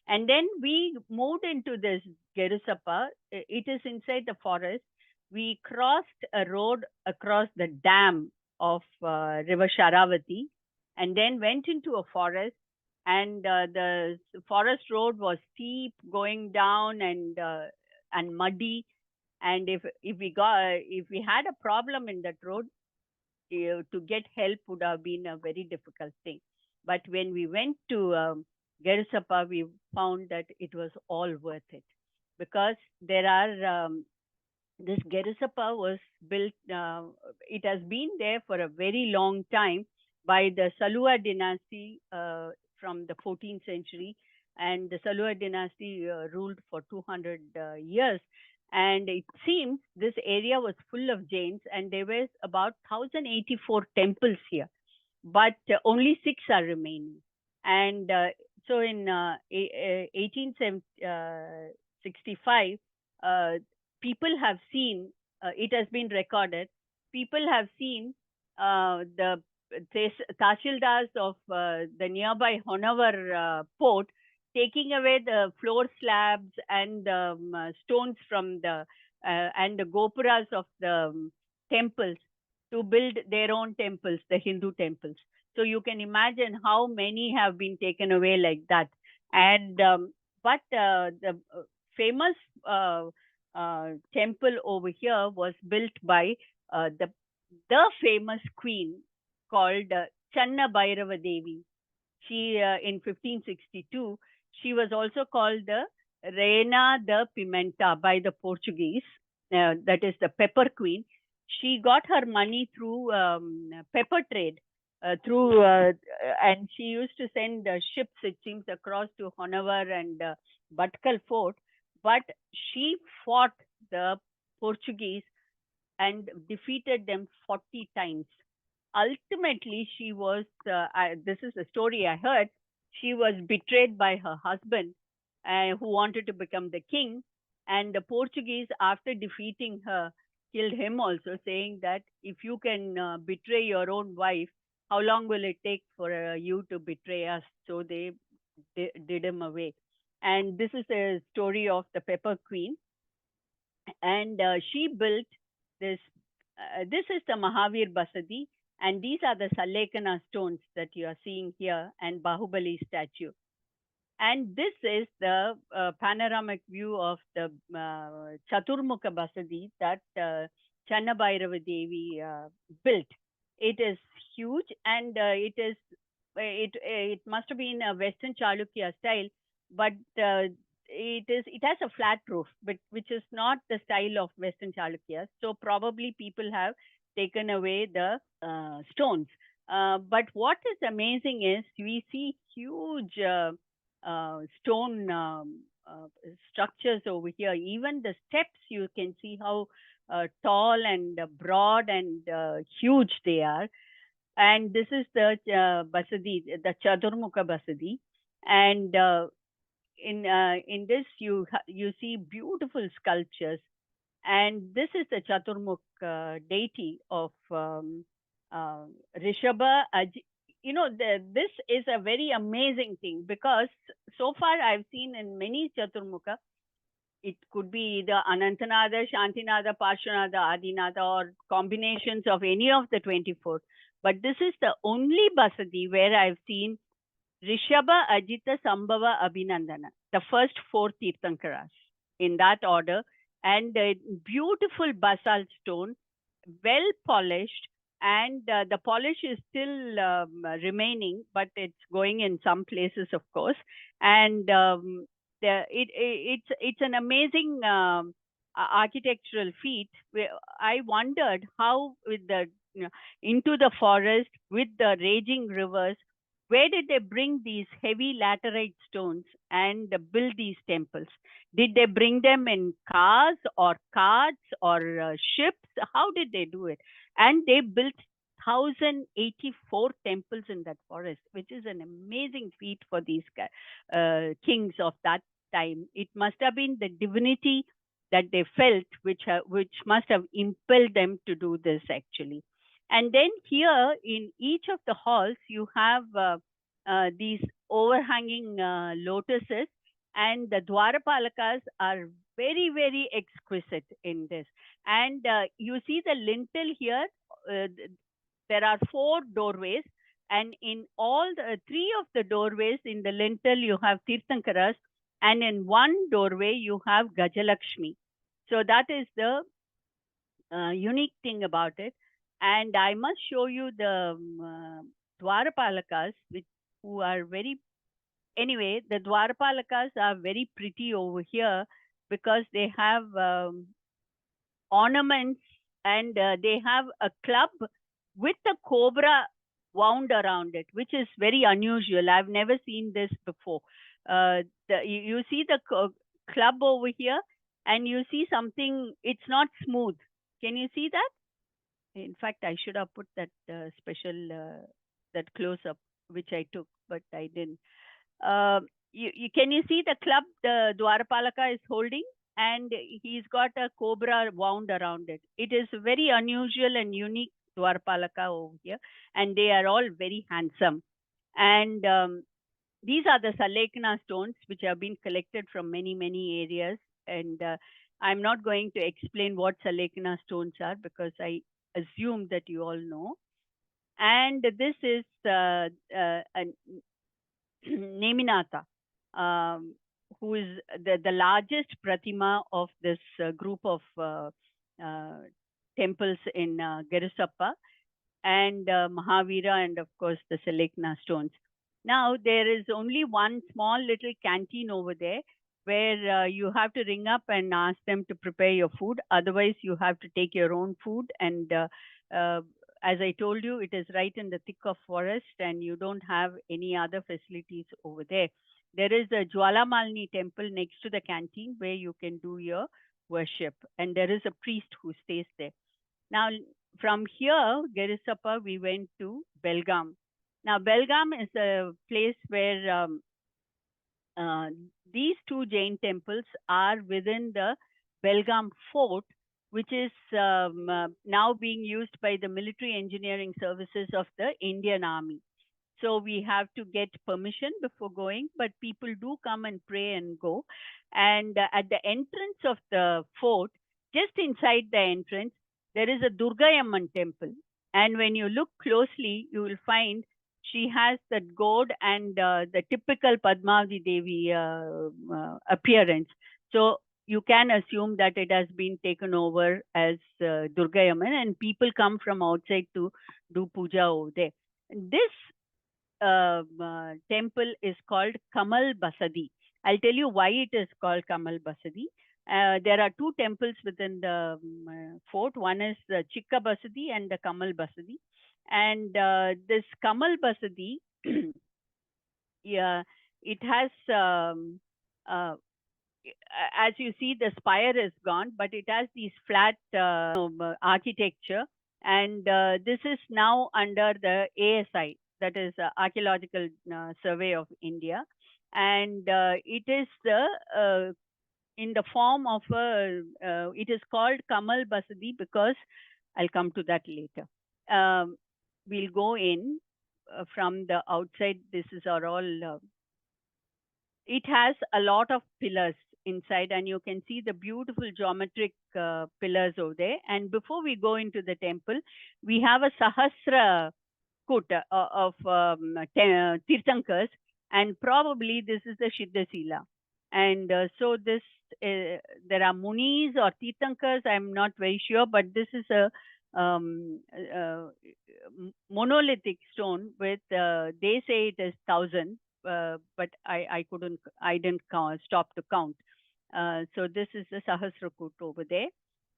And then we moved into this Gerusappa. It is inside the forest. We crossed a road across the dam of River Sharavati, and then went into a forest. And the forest road was steep, going down, and muddy. And if we had a problem in that road, to get help would have been a very difficult thing. But when we went to Gerusappa, we found that it was all worth it, because there are this Gerusappa was built. It has been there for a very long time by the Salua dynasty from the 14th century, and the Salua dynasty ruled for 200 years. And it seems this area was full of Jains, and there was about 1,084 temples here, but only 6 are remaining. And so in 1865, people have seen, it has been recorded, people have seen the Tahsildars of the nearby Honavar port taking away the floor slabs and stones from the and the gopuras of the temples to build their own temples, the Hindu temples. So you can imagine how many have been taken away like that. And but the famous temple over here was built by the famous queen called Channa Bhairava Devi. She in 1562, she was also called the Reina de Pimenta by the Portuguese, that is the pepper queen. She got her money through pepper trade, and she used to send ships, it seems, across to Honavar and Batkal fort. But she fought the Portuguese and defeated them 40 times. Ultimately, she was, this is a story I heard, she was betrayed by her husband, who wanted to become the king. And the Portuguese, after defeating her, killed him also, saying that if you can betray your own wife, how long will it take for you to betray us? So they did him away. And this is the story of the Pepper Queen. And she built this. This is the Mahavir Basadi, and these are the Salekana stones that you are seeing here, and Bahubali statue. And this is the panoramic view of the Chaturmukha Basadi that Channabhairava Devi built. It is huge, and it must have been a Western Chalukya style, but it has a flat roof, but which is not the style of Western Chalukya. So probably people have taken away the stones. But what is amazing is we see huge stone structures over here. Even the steps, you can see how tall and broad and huge they are. And this is the Basadi, the Chaturmukha Basadi. And in this, you see beautiful sculptures. And this is the Chaturmukh deity of Rishabha. This is a very amazing thing, because so far I've seen in many Chaturmukha, it could be the Anantanada, Shantinada, Parshvanada, Adinada, or combinations of any of the 24. But this is the only Basadi where I've seen Rishabha, Ajita, Sambhava, Abhinandana, the first 4 Tirthankaras in that order, and beautiful basalt stone, well polished, and the polish is still remaining, but it's going in some places, of course. And it's an amazing architectural feat. I wondered how, with the into the forest with the raging rivers, where did they bring these heavy laterite stones and build these temples? Did they bring them in cars or carts or ships? How did they do it? And they built 1084 temples in that forest, which is an amazing feat for these kings of that time. It must have been the divinity that they felt, which must have impelled them to do this actually. And then here in each of the halls, you have these overhanging lotuses, and the Dwarapalakas are very, very exquisite in this. And you see the lintel here. There are 4 doorways, and in all the 3 of the doorways in the lintel, you have Tirthankaras, and in one doorway, you have Gajalakshmi. So that is the unique thing about it. And I must show you the Dwarapalakas, who are very, anyway, the Dwarapalakas are very pretty over here, because they have ornaments, and they have a club with a cobra wound around it, which is very unusual. I've never seen this before. You see the club over here, and you see something, it's not smooth. Can you see that? In fact, I should have put that special, that close up, which I took, but I didn't. Can you see the club the Dwarapalaka is holding? And he's got a cobra wound around it. It is very unusual and unique Dwarapalaka over here, and they are all very handsome. And these are the Salekana stones, which have been collected from many, many areas. And I'm not going to explain what Salekana stones are, because I assume that you all know. And this is Neminatha, who is the largest pratima of this group of temples in Gerusappa, and Mahavira, and of course the Salekana stones. Now there is only one small little canteen over there, where you have to ring up and ask them to prepare your food. Otherwise, you have to take your own food. And as I told you, it is right in the thick of forest, and you don't have any other facilities over there. There is a Jwalamalini temple next to the canteen, where you can do your worship, and there is a priest who stays there. Now, from here, Gerisappa, we went to Belgaum. Now, Belgaum is a place where uh, these two Jain temples are within the Belgaum fort, which is now being used by the military engineering services of the Indian Army. So we have to get permission before going, but people do come and pray and go. And at the entrance of the fort, just inside the entrance, there is a Durgayamman temple. And when you look closely, you will find she has that gourd and the typical Padmavati Devi appearance. So you can assume that it has been taken over as Durgayaman, and people come from outside to do puja over there. This temple is called Kamal Basadi. I'll tell you why it is called Kamal Basadi. There are two temples within the fort. One is the Chikka Basadi and the Kamal Basadi. And this Kamal Basadi, yeah, it has, as you see, the spire is gone, but it has these flat architecture. And this is now under the ASI, that is Archaeological Survey of India. And it is the in the form of it is called Kamal Basadi because I'll come to that later. We'll go in from the outside. This is all. It has a lot of pillars inside, and you can see the beautiful geometric pillars over there. And before we go into the temple, we have a Sahasra kut of Tirthankars, and probably this is the Siddhasila. And so this, there are Munis or Tirthankars, I'm not very sure, but this is a monolithic stone with, they say it is 1,000, but I didn't stop to count. So this is the Sahasrakut over there.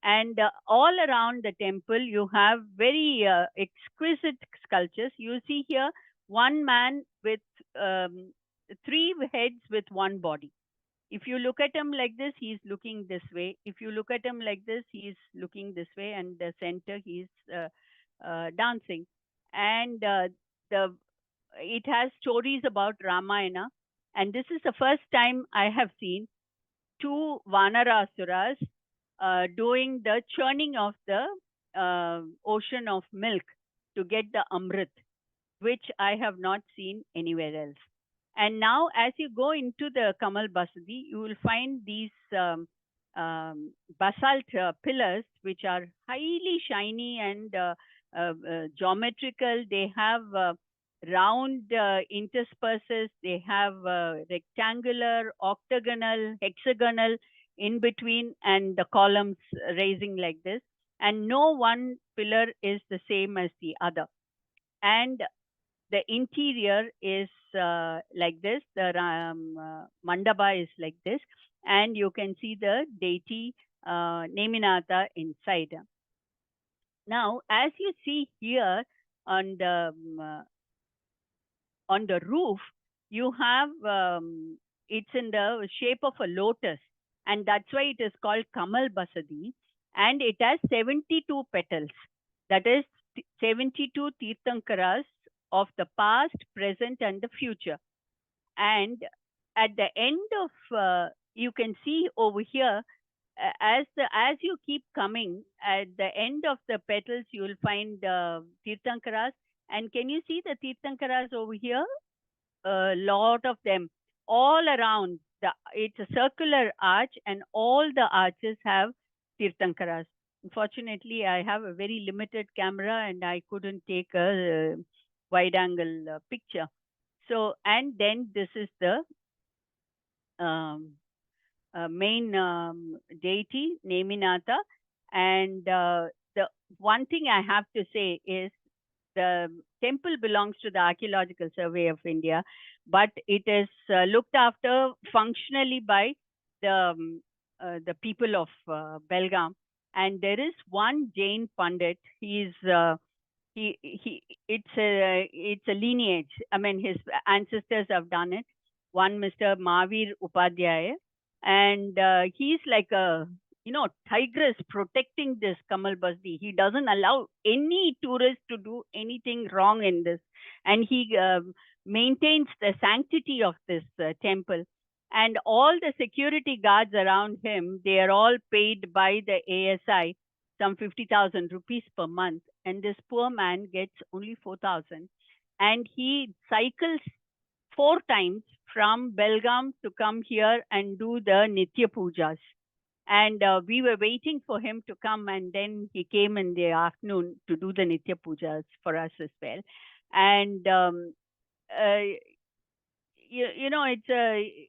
And all around the temple, you have very exquisite sculptures. You see here one man with three heads with one body. If you look at him like this, he's looking this way. If you look at him like this, he's looking this way, and the center he's dancing. And the it has stories about Ramayana, and this is the first time I have seen two Vanarasuras doing the churning of the ocean of milk to get the Amrit, which I have not seen anywhere else. And now, as you go into the Kamal Basadi, you will find these basalt pillars, which are highly shiny and geometrical. They have round intersperses, they have rectangular, octagonal, hexagonal in between, and the columns raising like this. And no one pillar is the same as the other. And the interior is like this. The mandapa is like this, and you can see the deity Neminatha inside. Now, as you see here on the roof, you have it's in the shape of a lotus, and that's why it is called Kamal Basadi, and it has 72 petals. That is 72 Tirthankaras of the past, present, and the future. And at the end of, you can see over here, as you keep coming, at the end of the petals, you will find Tirthankaras. And can you see the Tirthankaras over here? A lot of them all around. It's a circular arch, and all the arches have Tirthankaras. Unfortunately, I have a very limited camera, and I couldn't take a wide angle picture. So, and then this is the main deity, Neminatha. And the one thing I have to say is the temple belongs to the Archaeological Survey of India, but it is looked after functionally by the people of Belgaum. And there is one Jain Pandit. He's it's a lineage. I mean, his ancestors have done it. One Mr. Mavir Upadhyaya, and he's like a tigers protecting this Kamal Basdi. He doesn't allow any tourist to do anything wrong in this, and he maintains the sanctity of this temple. And all the security guards around him, they are all paid by the ASI, some 50,000 rupees per month, and this poor man gets only 4,000, and he cycles 4 times from Belgaum to come here and do the Nitya Pujas. And we were waiting for him to come, and then he came in the afternoon to do the Nitya Pujas for us as well. And uh, it's a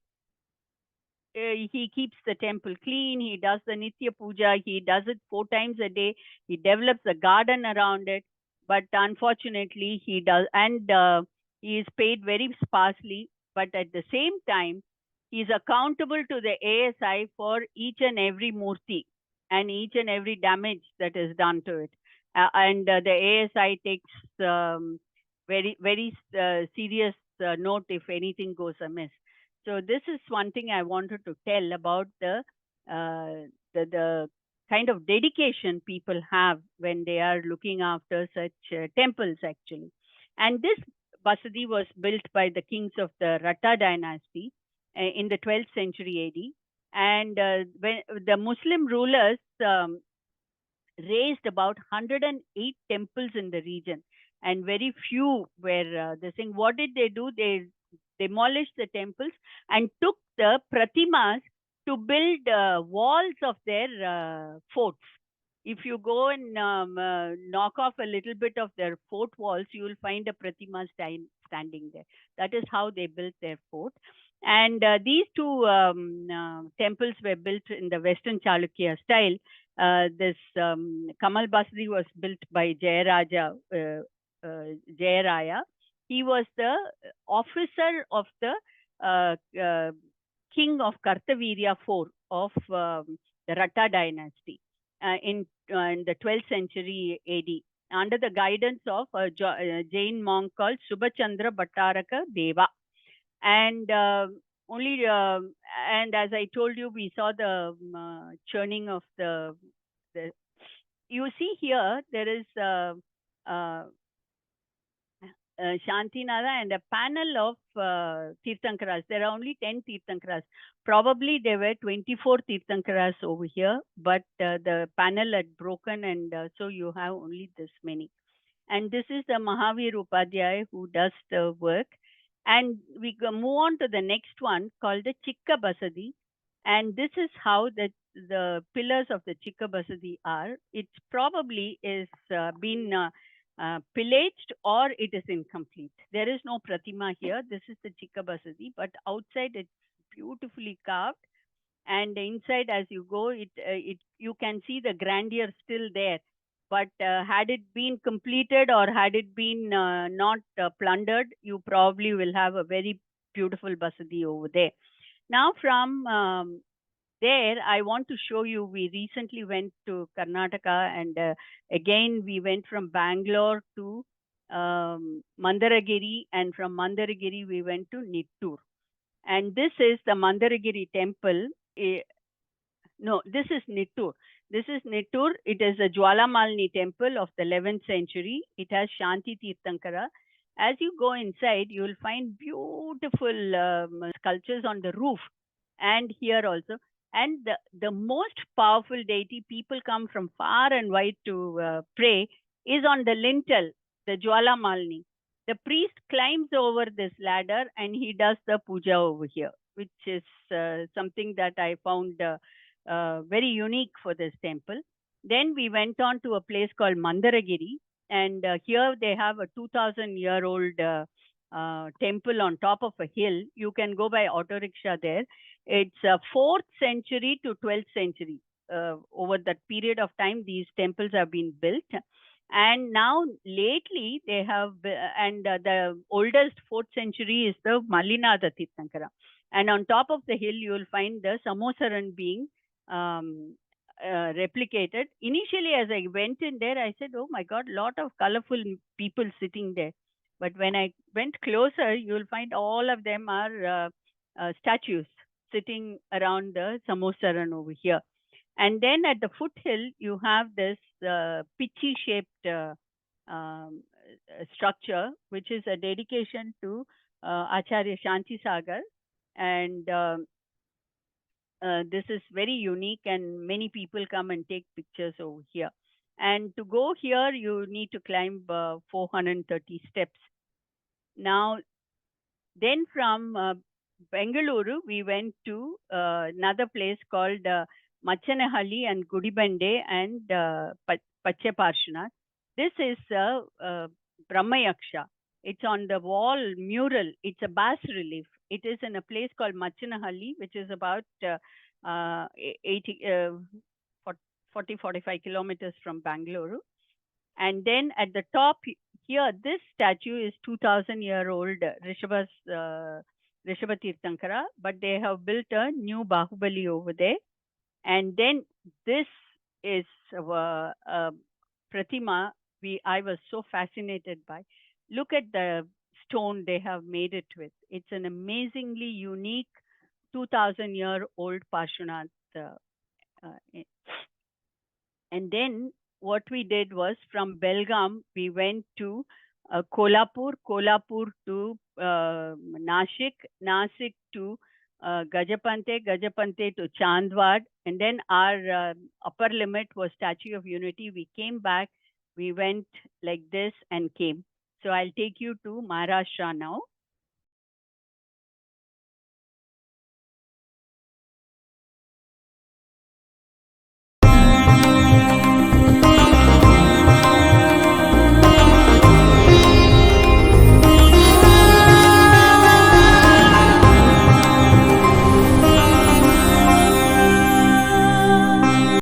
he keeps the temple clean. He does the Nitya Puja. He does it 4 times a day. He develops a garden around it. But unfortunately, he does, and he is paid very sparsely. But at the same time, he is accountable to the ASI for each and every murti and each and every damage that is done to it. And the ASI takes very, very serious note if anything goes amiss. So this is one thing I wanted to tell about the kind of dedication people have when they are looking after such temples actually. And this Basadi was built by the kings of the Ratta dynasty in the 12th century AD. And when the Muslim rulers raised about 108 temples in the region, and very few were the thing. What did they do? They demolished the temples and took the pratimas to build walls of their forts. If you go and knock off a little bit of their fort walls, you will find a pratima standing there. That is how they built their fort. And these two temples were built in the Western Chalukya style. This Kamal Basri was built by Jayaraya. He was the officer of the king of Kartavirya IV of the Ratta dynasty in the 12th century AD, under the guidance of a Jain monk called Subhachandra Bhattaraka Deva. And only and as I told you, we saw the churning of the. You see here there is Shantinara and a panel of Tirthankaras. There are only 10 Tirthankaras. Probably there were 24 Tirthankaras over here, but the panel had broken, and so you have only this many. And this is the Mahavir Upadhyay who does the work. And we move on to the next one called the Chikka Basadi. And this is how the pillars of the Chikka Basadi are. It probably is been pillaged or it is incomplete. There is no pratima here. This is the Chikka Basadi, but outside it's beautifully carved. And inside, as you go, you can see the grandeur still there. But had it been completed or had it been not plundered, you probably will have a very beautiful basadi over there. Now, from there, I want to show you. We recently went to Karnataka, and again we went from Bangalore to Mandaragiri, and from Mandaragiri we went to Nittur. And this is the Mandaragiri temple. No, this is Nittur. This is Nittur. It is a Jwalamalini temple of the 11th century. It has Shanti Tirthankara. As you go inside, you will find beautiful sculptures on the roof and here also. And the most powerful deity, people come from far and wide to pray, is on the lintel, the Jwalamalini. The priest climbs over this ladder and he does the puja over here, which is something that I found very unique for this temple. Then we went on to a place called Mandaragiri, and here they have a 2,000-year-old temple on top of a hill. You can go by auto rickshaw there. It's 4th century to 12th century. Over that period of time, these temples have been built. And now lately they have, and the oldest 4th century is the Malinada Tirthankara. And on top of the hill, you will find the Samosaran being replicated. Initially, as I went in there, I said, oh my God, lot of colorful people sitting there. But when I went closer, you will find all of them are statues sitting around the Samosaran over here. And then at the foothill, you have this pitchy-shaped structure, which is a dedication to Acharya Shanti Sagar. And this is very unique, and many people come and take pictures over here. And to go here, you need to climb 430 steps. Now, then from Bengaluru, we went to another place called Machanahalli and Gudibande and Pachaparshanath. This is Brahmayaksha. It's on the wall mural. It's a bas relief. It is in a place called Machanahalli, which is about 45 kilometers from Bangalore. And then at the top here, this statue is 2,000-year-old Rishabha Tirthankara, but they have built a new Bahubali over there. And then this is Pratima I was so fascinated by. Look at the stone they have made it with. It's an amazingly unique 2,000-year-old Parshvanath. And then what we did was from Belgaum, we went to Kolhapur to Nashik, Nashik to Gajapante, Gajapante to Chandwad, and then our upper limit was Statue of Unity. We came back, we went like this and came. So I'll take you to Maharashtra now.